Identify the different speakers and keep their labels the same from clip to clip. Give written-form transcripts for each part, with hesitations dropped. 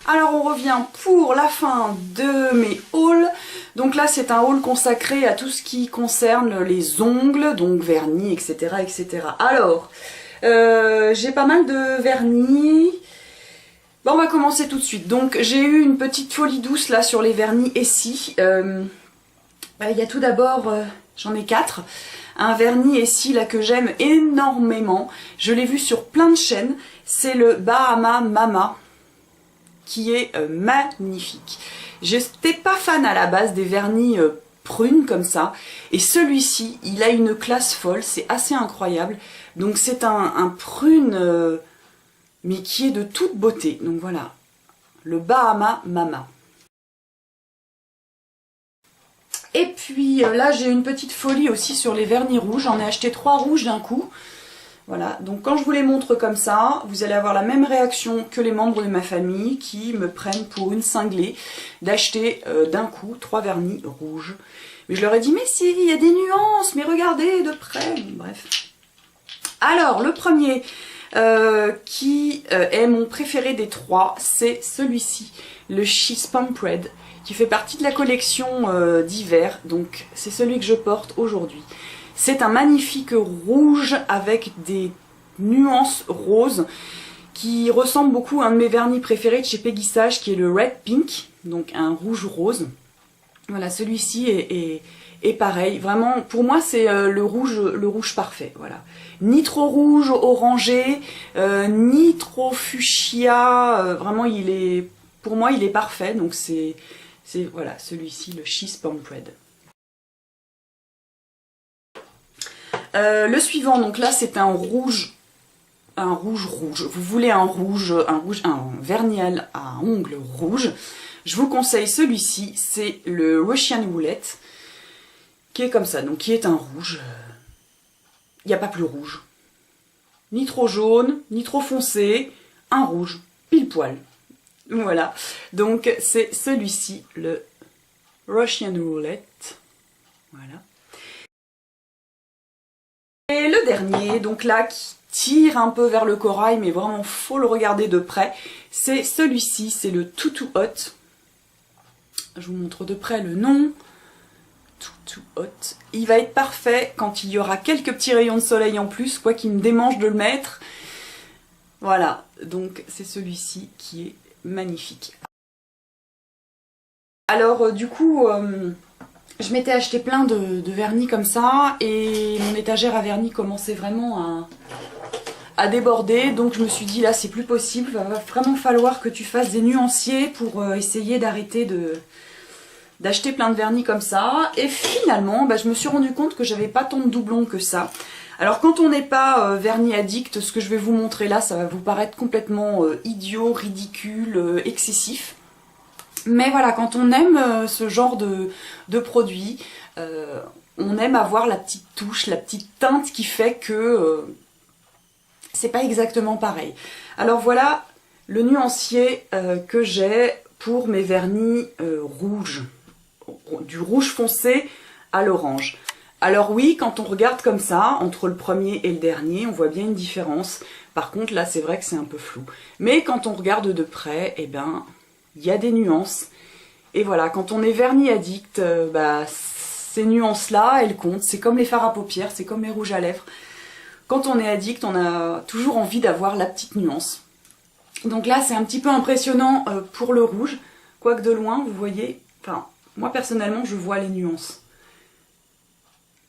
Speaker 1: Alors on revient pour la fin de mes hauls. Donc là c'est un haul consacré à tout ce qui concerne les ongles, donc vernis, etc. etc. Alors, j'ai pas mal de vernis. Bon, on va commencer tout de suite. Donc j'ai eu une petite folie douce là sur les vernis Essie. Il y a tout d'abord, j'en ai 4. Un vernis Essie là que j'aime énormément. Je l'ai vu sur plein de chaînes. C'est le Bahama Mama, qui est magnifique. J'étais pas fan à la base des vernis prunes comme ça, et celui-ci il a une classe folle, c'est assez incroyable. Donc c'est un prune mais qui est de toute beauté. Donc voilà, le Bahama Mama. Et puis là j'ai une petite folie aussi sur les vernis rouges, j'en ai acheté 3 rouges d'un coup. Voilà, donc quand je vous les montre comme ça, vous allez avoir la même réaction que les membres de ma famille qui me prennent pour une cinglée d'acheter d'un coup 3 vernis rouges. Mais je leur ai dit, mais si, il y a des nuances, mais regardez de près. Bref. Alors, le premier qui est mon préféré des 3, c'est celui-ci, le She's Pump Red, qui fait partie de la collection d'hiver. Donc, c'est celui que je porte aujourd'hui. C'est un magnifique rouge avec des nuances roses qui ressemble beaucoup à un de mes vernis préférés de chez Peggy Sage qui est le Red Pink, donc un rouge rose. Voilà, celui-ci est pareil. Vraiment, pour moi, c'est le rouge parfait. Voilà, ni trop rouge orangé, ni trop fuchsia. Vraiment, pour moi, il est parfait. Donc c'est voilà, celui-ci, le She's Pump Red. Le suivant, donc là c'est un rouge rouge. Vous voulez un vernis à ongles rouge. Je vous conseille celui-ci, c'est le Russian Roulette, qui est comme ça, donc qui est un rouge. Il n'y a pas plus rouge. Ni trop jaune, ni trop foncé, un rouge, pile poil. Voilà, donc c'est celui-ci, le Russian Roulette. Voilà. Et le dernier, donc là, qui tire un peu vers le corail, mais vraiment faut le regarder de près, c'est celui-ci, c'est le Tutu Hot. Je vous montre de près le nom. Tutu Hot. Il va être parfait quand il y aura quelques petits rayons de soleil en plus, quoi qu'il me démange de le mettre. Voilà, donc c'est celui-ci qui est magnifique. Alors du coup... je m'étais acheté plein de vernis comme ça et mon étagère à vernis commençait vraiment à déborder. Donc je me suis dit là c'est plus possible, il va vraiment falloir que tu fasses des nuanciers pour essayer d'arrêter d'acheter plein de vernis comme ça. Et finalement je me suis rendu compte que j'avais pas tant de doublons que ça. Alors quand on n'est pas vernis addict, ce que je vais vous montrer là ça va vous paraître complètement idiot, ridicule, excessif. Mais voilà, quand on aime ce genre de produit, on aime avoir la petite touche, la petite teinte qui fait que c'est pas exactement pareil. Alors voilà le nuancier que j'ai pour mes vernis rouges, du rouge foncé à l'orange. Alors oui, quand on regarde comme ça, entre le premier et le dernier, on voit bien une différence. Par contre là c'est vrai que c'est un peu flou. Mais quand on regarde de près, eh ben... il y a des nuances. Et voilà, quand on est vernis addict, ces nuances-là, elles comptent. C'est comme les fards à paupières, c'est comme les rouges à lèvres. Quand on est addict, on a toujours envie d'avoir la petite nuance. Donc là, c'est un petit peu impressionnant pour le rouge. Quoique de loin, vous voyez... Enfin, moi personnellement, je vois les nuances.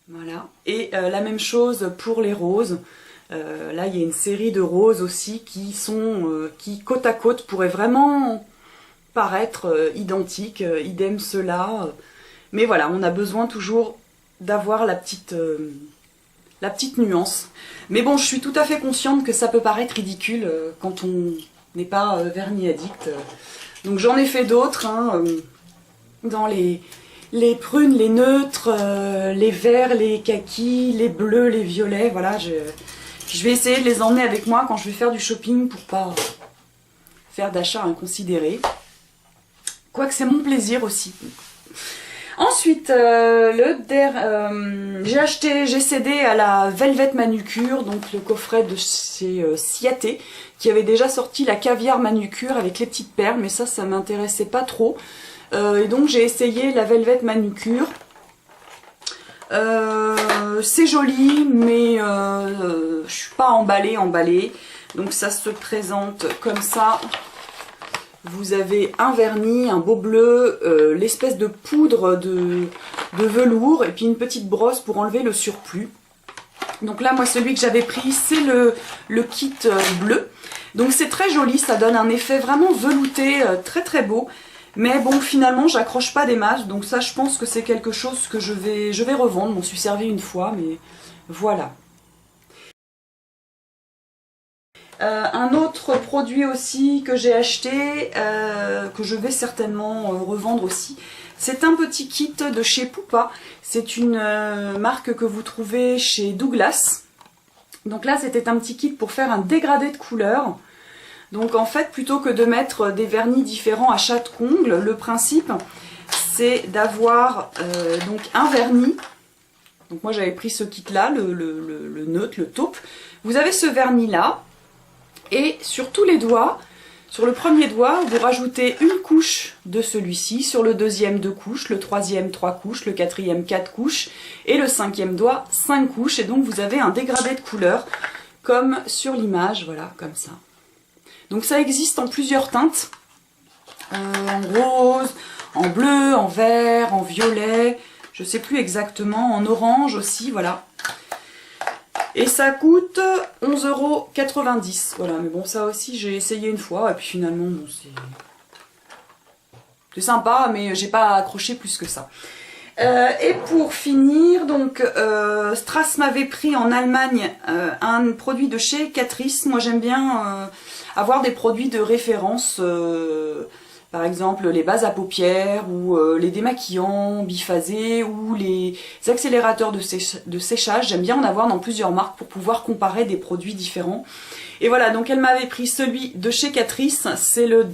Speaker 1: Voilà. Et la même chose pour les roses. Là, il y a une série de roses aussi qui sont... qui, côte à côte, pourraient vraiment... paraître identique, idem cela. Mais voilà, on a besoin toujours d'avoir la petite nuance. Mais bon, je suis tout à fait consciente que ça peut paraître ridicule quand on n'est pas vernis addict. Donc j'en ai fait d'autres, hein, dans les prunes, les neutres, les verts, les kakis, les bleus, les violets. Voilà, je vais essayer de les emmener avec moi quand je vais faire du shopping pour pas faire d'achats inconsidérés. Quoique c'est mon plaisir aussi. Ensuite, j'ai cédé à la Velvet Manucure, donc le coffret de chez Ciaté, qui avait déjà sorti la caviar manucure avec les petites perles, mais ça m'intéressait pas trop. Et donc j'ai essayé la Velvet Manucure. C'est joli, mais je suis pas emballée. Donc ça se présente comme ça. Vous avez un vernis, un beau bleu, l'espèce de poudre de velours et puis une petite brosse pour enlever le surplus. Donc là, moi, celui que j'avais pris, c'est le kit bleu. Donc c'est très joli, ça donne un effet vraiment velouté, très très beau. Mais bon, finalement, j'accroche pas des masses, donc ça, je pense que c'est quelque chose que je vais revendre. Je m'en suis servi une fois, mais voilà. Un autre produit aussi que j'ai acheté, que je vais certainement revendre aussi, c'est un petit kit de chez Pupa. C'est une marque que vous trouvez chez Douglas. Donc là, c'était un petit kit pour faire un dégradé de couleurs. Donc en fait, plutôt que de mettre des vernis différents à chaque ongle, le principe, c'est d'avoir donc un vernis. Donc moi, j'avais pris ce kit-là, le neutre, le taupe. Vous avez ce vernis-là. Et sur tous les doigts, sur le premier doigt, vous rajoutez une couche de celui-ci, sur le deuxième 2 couches, le troisième 3 couches, le quatrième 4 couches et le cinquième doigt 5 couches. Et donc vous avez un dégradé de couleur comme sur l'image, voilà, comme ça. Donc ça existe en plusieurs teintes, en rose, en bleu, en vert, en violet, je ne sais plus exactement, en orange aussi, voilà. Et ça coûte 11,90 €. Voilà, mais bon, ça aussi, j'ai essayé une fois, et puis finalement, bon, c'est sympa, mais j'ai pas accroché plus que ça. Et pour finir, donc, Strass m'avait pris en Allemagne un produit de chez Catrice. Moi, j'aime bien avoir des produits de référence, par exemple les bases à paupières, ou les démaquillants biphasés, ou les accélérateurs de séchage. J'aime bien en avoir dans plusieurs marques pour pouvoir comparer des produits différents. Et voilà, donc elle m'avait pris celui de chez Catrice, c'est le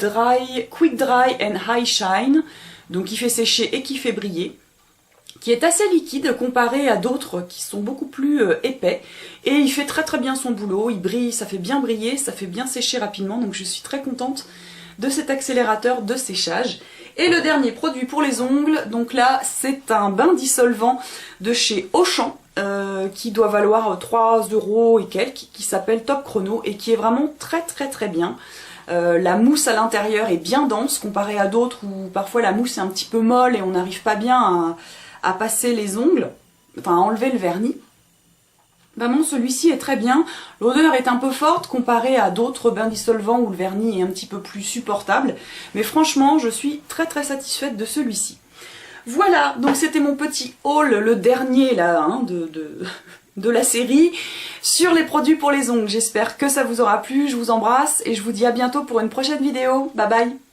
Speaker 1: Quick Dry and High Shine, donc qui fait sécher et qui fait briller, qui est assez liquide comparé à d'autres qui sont beaucoup plus épais, et il fait très très bien son boulot, il brille, ça fait bien briller, ça fait bien sécher rapidement, donc je suis très contente de cet accélérateur de séchage. Et le dernier produit pour les ongles, donc là c'est un bain dissolvant de chez Auchan, qui doit valoir 3 € et quelques, qui s'appelle Top Chrono et qui est vraiment très très très bien. La mousse à l'intérieur est bien dense comparée à d'autres où parfois la mousse est un petit peu molle et on n'arrive pas bien à passer les ongles, enfin à enlever le vernis. Vraiment, celui-ci est très bien. L'odeur est un peu forte comparée à d'autres bains dissolvants où le vernis est un petit peu plus supportable. Mais franchement, je suis très très satisfaite de celui-ci. Voilà, donc c'était mon petit haul, le dernier là, hein, de la série, sur les produits pour les ongles. J'espère que ça vous aura plu, je vous embrasse et je vous dis à bientôt pour une prochaine vidéo. Bye bye!